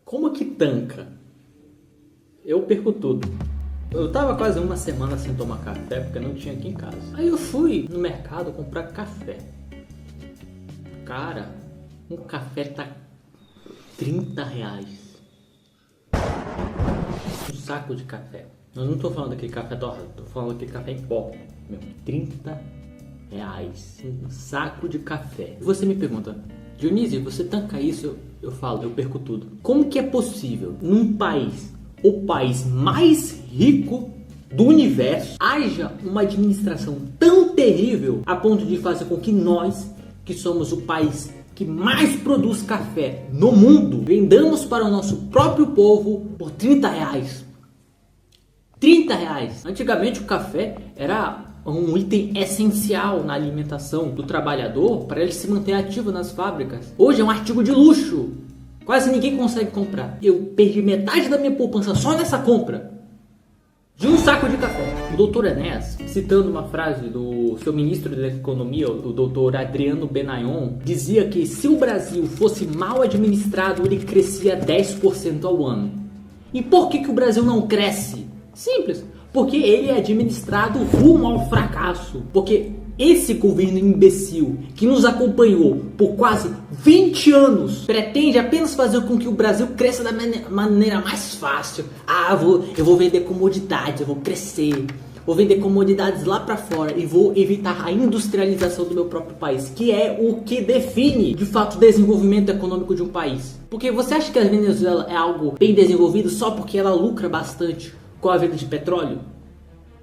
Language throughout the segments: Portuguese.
Como que tanca? Eu perco tudo. Eu tava quase uma semana sem tomar café porque não tinha aqui em casa. Aí eu fui no mercado comprar café. Cara, um café tá R$30. Um saco de café. Eu não tô falando daquele café torrado, tô falando daquele café em pó. Meu, R$30. Um saco de café. Você me pergunta, Dionísio, você tanca isso? Eu falo, eu perco tudo. Como que é possível num país, o país mais rico do universo, haja uma administração tão terrível a ponto de fazer com que nós, que somos o país que mais produz café no mundo, vendamos para o nosso próprio povo por R$30? R$30. Antigamente o café era um item essencial na alimentação do trabalhador para ele se manter ativo nas fábricas. Hoje é um artigo de luxo. Quase ninguém consegue comprar. Eu perdi metade da minha poupança só nessa compra de um saco de café. O doutor Enéas, citando uma frase do seu ministro da Economia, o doutor Adriano Benayon, dizia que se o Brasil fosse mal administrado, ele crescia 10% ao ano. E por que o Brasil não cresce? Simples. Porque ele é administrado rumo ao fracasso. Porque esse governo imbecil que nos acompanhou por quase 20 anos pretende apenas fazer com que o Brasil cresça da maneira mais fácil. Eu vou vender comodidades, eu vou crescer, vou vender comodidades lá para fora e vou evitar a industrialização do meu próprio país, que é o que define de fato o desenvolvimento econômico de um país. Porque você acha que a Venezuela é algo bem desenvolvido só porque ela lucra bastante com a venda de petróleo?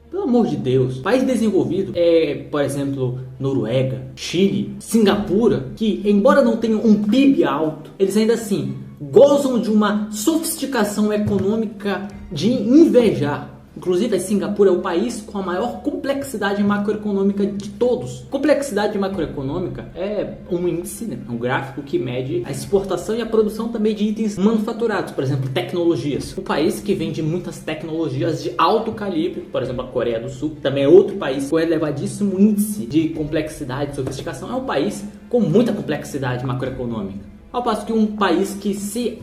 Pelo amor de Deus. País desenvolvido é, por exemplo, Noruega, Chile, Singapura, que embora não tenham um PIB alto, eles ainda assim gozam de uma sofisticação econômica de invejar. Inclusive, a Singapura é o país com a maior complexidade macroeconômica de todos. Complexidade macroeconômica é um índice, né? Um gráfico que mede a exportação e a produção também de itens manufaturados, por exemplo, tecnologias. Um país que vende muitas tecnologias de alto calibre, por exemplo, a Coreia do Sul, também é outro país com elevadíssimo índice de complexidade e sofisticação. É um país com muita complexidade macroeconômica. Ao passo que um país que se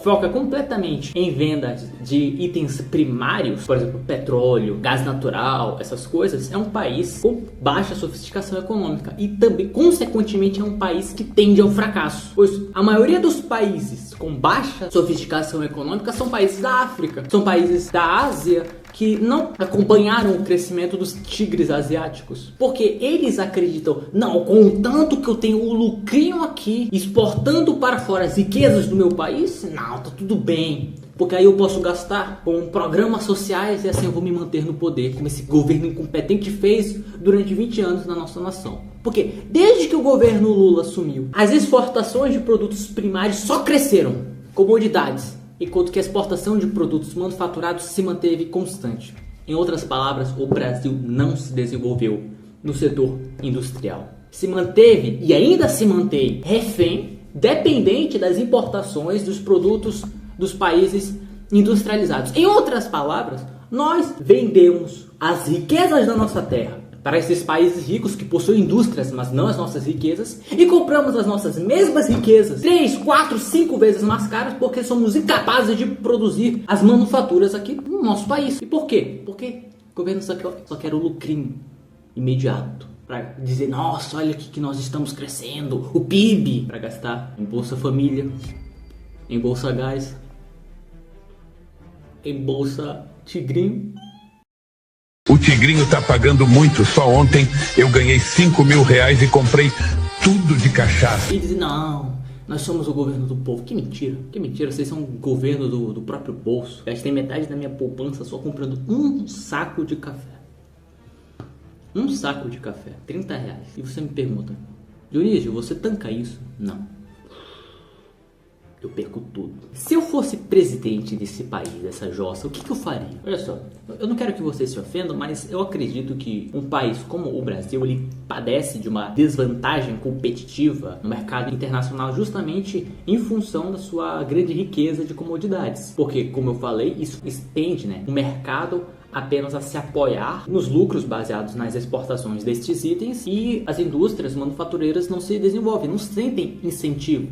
foca completamente em vendas de itens primários, por exemplo, petróleo, gás natural, essas coisas, é um país com baixa sofisticação econômica e também, consequentemente, é um país que tende ao fracasso, pois a maioria dos países com baixa sofisticação econômica são países da África, são países da Ásia, que não acompanharam o crescimento dos tigres asiáticos. Porque eles acreditam, não, contanto que eu tenho o lucrinho aqui, exportando para fora as riquezas do meu país, não, tá tudo bem. Porque aí eu posso gastar com programas sociais e assim eu vou me manter no poder, como esse governo incompetente fez durante 20 anos na nossa nação. Porque desde que o governo Lula assumiu, as exportações de produtos primários só cresceram, comodidades, enquanto que a exportação de produtos manufaturados se manteve constante. Em outras palavras, o Brasil não se desenvolveu no setor industrial. Se manteve e ainda se mantém refém, dependente das importações dos produtos dos países industrializados. Em outras palavras, nós vendemos as riquezas da nossa terra para esses países ricos que possuem indústrias, mas não as nossas riquezas, e compramos as nossas mesmas riquezas 3, 4, 5 vezes mais caras porque somos incapazes de produzir as manufaturas aqui no nosso país. E por quê? Porque o governo só quer o lucrinho imediato para dizer, nossa, olha aqui que nós estamos crescendo, o PIB, para gastar em Bolsa Família, em Bolsa Gás, em Bolsa Tigrinho. O Tigrinho tá pagando muito. Só ontem eu ganhei R$5.000 e comprei tudo de cachaça. E dizem, não, nós somos o governo do povo. Que mentira, vocês são o governo do próprio bolso. Gastei metade da minha poupança só comprando um saco de café. Um saco de café, R$30. E você me pergunta, Dionísio, você tanca isso? Não. Eu perco tudo. Se eu fosse presidente desse país, dessa jossa, o que eu faria? Olha só, eu não quero que vocês se ofendam, mas eu acredito que um país como o Brasil, ele padece de uma desvantagem competitiva no mercado internacional justamente em função da sua grande riqueza de comodidades. Porque, como eu falei, isso estende, o mercado apenas a se apoiar nos lucros baseados nas exportações destes itens e as indústrias manufatureiras não se desenvolvem, não sentem incentivo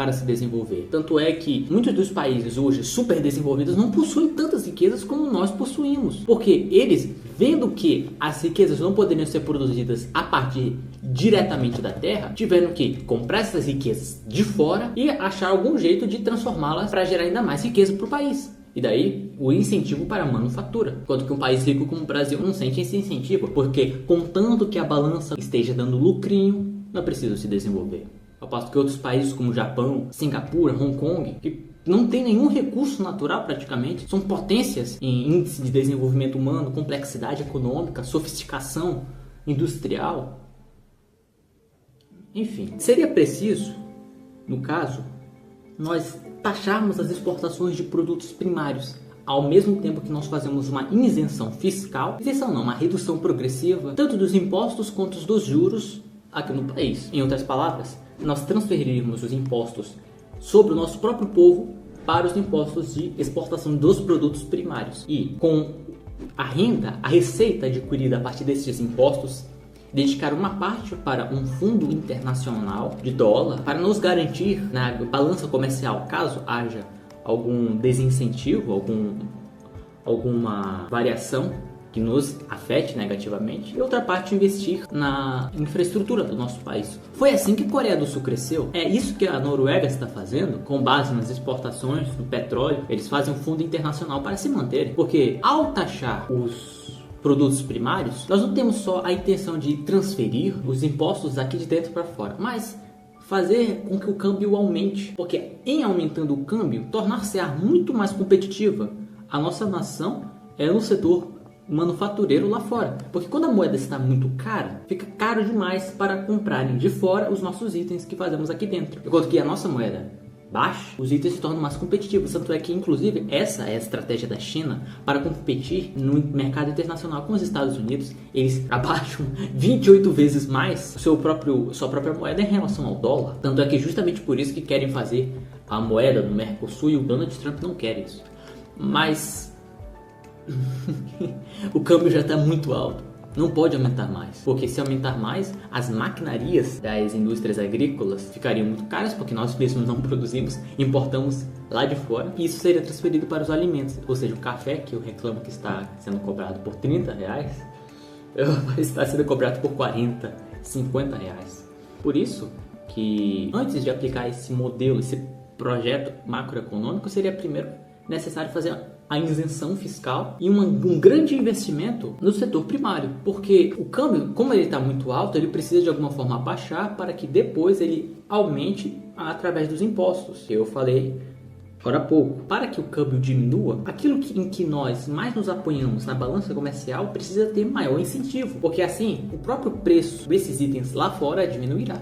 para se desenvolver. Tanto é que muitos dos países hoje super desenvolvidos não possuem tantas riquezas como nós possuímos. Porque eles, vendo que as riquezas não poderiam ser produzidas a partir diretamente da terra, tiveram que comprar essas riquezas de fora e achar algum jeito de transformá-las para gerar ainda mais riqueza para o país. E daí o incentivo para a manufatura. Enquanto que um país rico como o Brasil não sente esse incentivo, porque contanto que a balança esteja dando lucrinho, não precisa se desenvolver. Ao passo que outros países como Japão, Singapura, Hong Kong, que não tem nenhum recurso natural praticamente, são potências em índice de desenvolvimento humano, complexidade econômica, sofisticação industrial. Enfim, seria preciso, no caso, nós taxarmos as exportações de produtos primários, ao mesmo tempo que nós fazemos uma isenção fiscal, isenção não, uma redução progressiva, tanto dos impostos quanto dos juros aqui no país. Em outras palavras, nós transferiríamos os impostos sobre o nosso próprio povo para os impostos de exportação dos produtos primários. E com a renda, a receita adquirida a partir desses impostos, dedicar uma parte para um fundo internacional de dólar para nos garantir na balança comercial, caso haja algum desincentivo, alguma variação que nos afete negativamente, e outra parte investir na infraestrutura do nosso país. Foi assim que a Coreia do Sul cresceu. É isso que a Noruega está fazendo, com base nas exportações do petróleo. Eles fazem um fundo internacional para se manterem, porque ao taxar os produtos primários, nós não temos só a intenção de transferir os impostos aqui de dentro para fora, mas fazer com que o câmbio aumente, porque em aumentando o câmbio, tornar-se-á muito mais competitiva a nossa nação no setor manufatureiro lá fora, porque quando a moeda está muito cara, fica caro demais para comprarem de fora os nossos itens que fazemos aqui dentro, enquanto que a nossa moeda baixa, os itens se tornam mais competitivos. Tanto é que, inclusive, essa é a estratégia da China para competir no mercado internacional com os Estados Unidos. Eles abaixam 28 vezes mais sua própria moeda em relação ao dólar. Tanto é que justamente por isso que querem fazer a moeda no Mercosul, e o Donald Trump não quer isso. Mas o câmbio já está muito alto. Não pode aumentar mais, porque se aumentar mais, as maquinarias das indústrias agrícolas ficariam muito caras, porque nós mesmos não produzimos, importamos lá de fora, e isso seria transferido para os alimentos. Ou seja, o café, que eu reclamo que está sendo cobrado por R$30, está sendo cobrado por R$40, R$50. Por isso que antes de aplicar esse modelo, esse projeto macroeconômico, seria primeiro necessário fazer a isenção fiscal e um grande investimento no setor primário, porque o câmbio, como ele está muito alto, ele precisa de alguma forma baixar para que depois ele aumente através dos impostos, que eu falei agora há pouco. Para que o câmbio diminua, aquilo em que nós mais nos apoiamos na balança comercial precisa ter maior incentivo, porque assim o próprio preço desses itens lá fora diminuirá.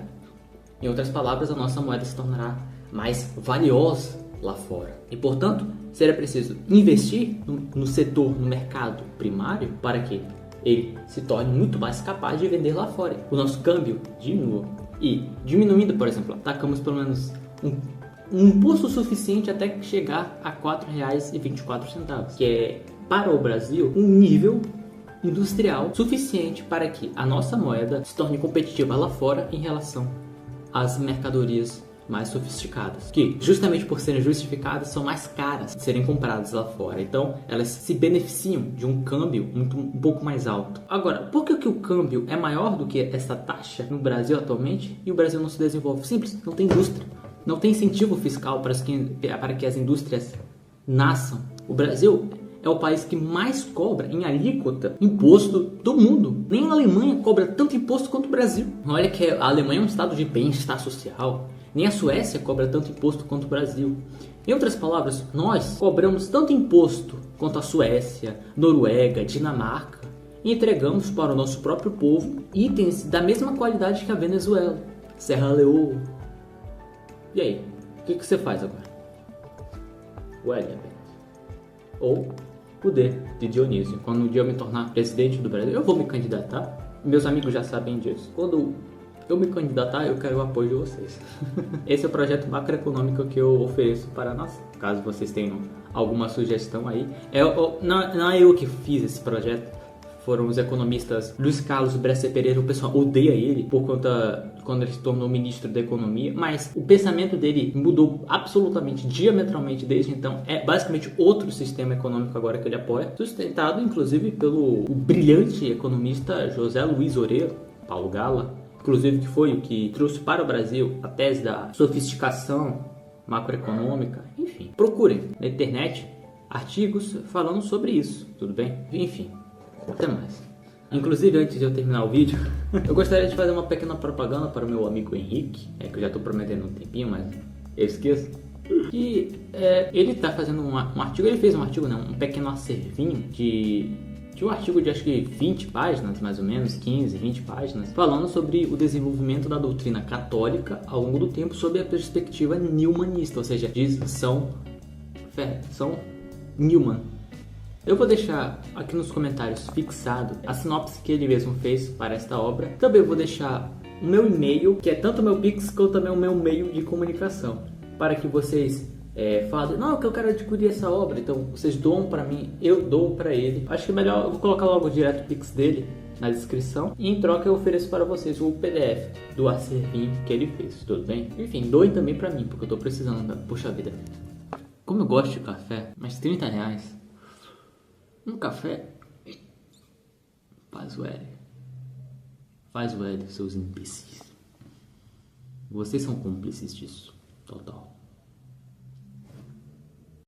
Em outras palavras, a nossa moeda se tornará mais valiosa lá fora. E, portanto, seria preciso investir no setor, no mercado primário, para que ele se torne muito mais capaz de vender lá fora. O nosso câmbio diminua. E, diminuindo, por exemplo, atacamos pelo menos um imposto suficiente até chegar a R$4,24, que é, para o Brasil, um nível industrial suficiente para que a nossa moeda se torne competitiva lá fora em relação às mercadorias mais sofisticadas, que justamente por serem justificadas são mais caras de serem compradas lá fora. Então elas se beneficiam de um câmbio um pouco mais alto. Agora, por que o câmbio é maior do que essa taxa no Brasil atualmente e o Brasil não se desenvolve? Simples, não tem indústria, não tem incentivo fiscal para que as indústrias nasçam. O Brasil é o país que mais cobra em alíquota imposto do mundo. Nem a Alemanha cobra tanto imposto quanto o Brasil. Olha que a Alemanha é um estado de bem-estar social. Nem a Suécia cobra tanto imposto quanto o Brasil. Em outras palavras, nós cobramos tanto imposto quanto a Suécia, Noruega, Dinamarca, e entregamos para o nosso próprio povo itens da mesma qualidade que a Venezuela, Serra Leoa. E aí, o que você faz agora? O L apenas. Ou o D de Dionísio. Quando um dia eu me tornar presidente do Brasil, eu vou me candidatar. Meus amigos já sabem disso. Quando eu me candidatar, eu quero o apoio de vocês. Esse é o projeto macroeconômico que eu ofereço para nós. Caso vocês tenham alguma sugestão aí. Não é eu que fiz esse projeto. foram os economistas Luiz Carlos Bresser Pereira. O pessoal odeia ele por conta quando ele se tornou ministro da economia, mas o pensamento dele mudou absolutamente, diametralmente desde então. É basicamente outro sistema econômico agora que ele apoia, sustentado inclusive pelo brilhante economista José Luiz Oreiro, Paulo Gala, inclusive que foi o que trouxe para o Brasil a tese da sofisticação macroeconômica. Enfim, procurem na internet artigos falando sobre isso, tudo bem? Enfim, até mais. Inclusive, antes de eu terminar o vídeo, eu gostaria de fazer uma pequena propaganda para o meu amigo Henrique, que eu já estou prometendo um tempinho, mas eu esqueço. Que ele está fazendo um artigo, ele fez um artigo, um pequeno acervinho de um artigo de acho que 20 páginas, mais ou menos, 15, 20 páginas, falando sobre o desenvolvimento da doutrina católica ao longo do tempo sob a perspectiva newmanista, ou seja, de São Newman. Eu vou deixar aqui nos comentários fixado a sinopse que ele mesmo fez para esta obra. Também vou deixar o meu e-mail, que é tanto o meu Pix quanto também o meu meio de comunicação, para que vocês falem, não, que eu quero adquirir essa obra, então vocês doam para mim, eu dou para ele. Acho que é melhor, eu vou colocar logo direto o Pix dele na descrição, e em troca eu ofereço para vocês o PDF do acervinho que ele fez, tudo bem? Enfim, doem também para mim, porque eu tô precisando, puxa vida. Como eu gosto de café, mas R$30, um café, faz o L, seus imbecis. Vocês são cúmplices disso, total.